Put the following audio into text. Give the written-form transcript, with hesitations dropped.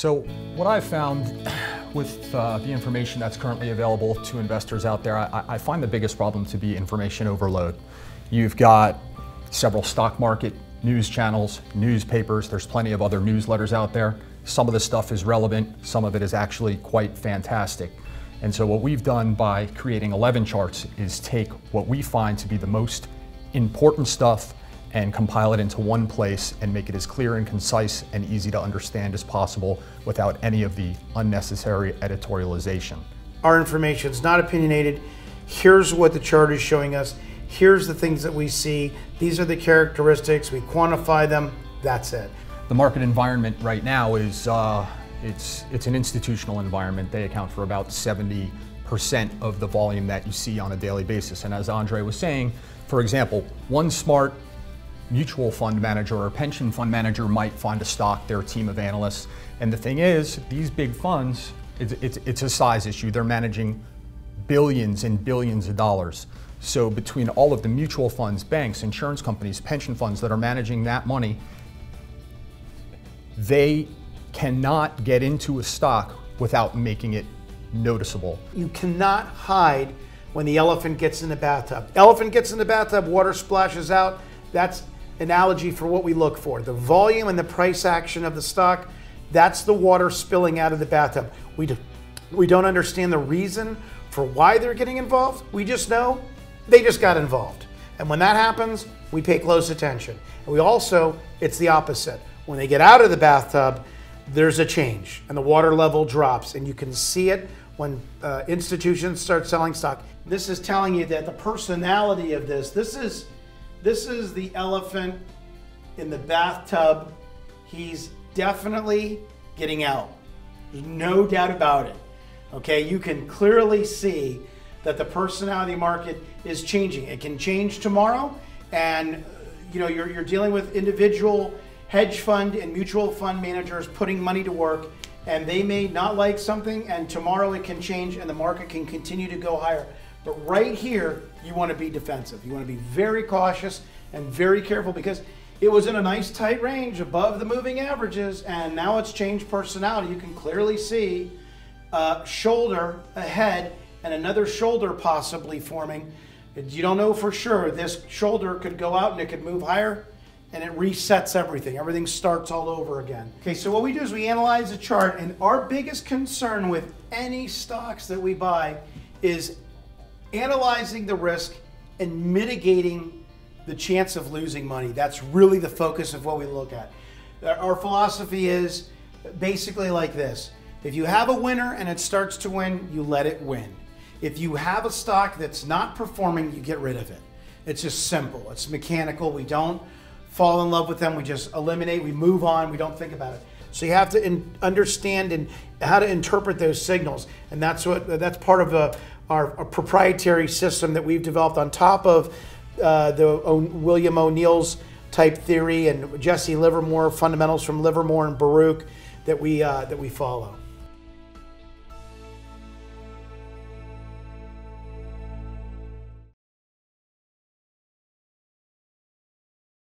So what I've found with the information that's currently available to investors out there, I find the biggest problem to be information overload. You've got several stock market news channels, newspapers, there's plenty of other newsletters out there. Some of the stuff is relevant, some of it is actually quite fantastic. And so what we've done by creating 11 charts is take what we find to be the most important stuff and compile it into one place and make it as clear and concise and easy to understand as possible without any of the unnecessary editorialization. Our information is not opinionated. Here's what the chart is showing us. Here's the things that we see. These are the characteristics. We quantify them. That's it. The market environment right now is it's an institutional environment. They account for about 70% of the volume that you see on a daily basis. And as Andre was saying, for example, one smart mutual fund manager or pension fund manager might find a stock, their team of analysts. And the thing is, these big funds, it's a size issue. They're managing billions and billions of dollars. So between all of the mutual funds, banks, insurance companies, pension funds that are managing that money, they cannot get into a stock without making it noticeable. You cannot hide when the elephant gets in the bathtub. Elephant gets in the bathtub, water splashes out. That's analogy for what we look for. The volume and the price action of the stock, that's the water spilling out of the bathtub. We don't understand the reason for why they're getting involved. We just know they just got involved. And when that happens, we pay close attention. And we also, it's the opposite. When they get out of the bathtub, there's a change and the water level drops, and you can see it when institutions start selling stock. This is telling you that the personality of this is the elephant in the bathtub. He's definitely getting out. There's no doubt about it. Okay, you can clearly see that the personality market is changing. It can change tomorrow, and you know you're dealing with individual hedge fund and mutual fund managers putting money to work, and they may not like something, and tomorrow it can change and the market can continue to go higher. But right here, you want to be defensive. You want to be very cautious and very careful, because it was in a nice tight range above the moving averages, and now it's changed personality. You can clearly see a shoulder ahead and another shoulder possibly forming. You don't know for sure. This shoulder could go out and it could move higher, and it resets everything. Everything starts all over again. Okay, so what we do is we analyze the chart, and our biggest concern with any stocks that we buy is analyzing the risk and mitigating the chance of losing money. That's really the focus of what we look at. Our philosophy is basically like this. If you have a winner and it starts to win, you let it win. If you have a stock that's not performing, you get rid of it. It's just simple. It's mechanical. We don't fall in love with them. We just eliminate, we move on, we don't think about it. So you have to understand and how to interpret those signals. And that's part of our proprietary system that we've developed on top of William O'Neill's type theory and Jesse Livermore, fundamentals from Livermore and Baruch that we follow.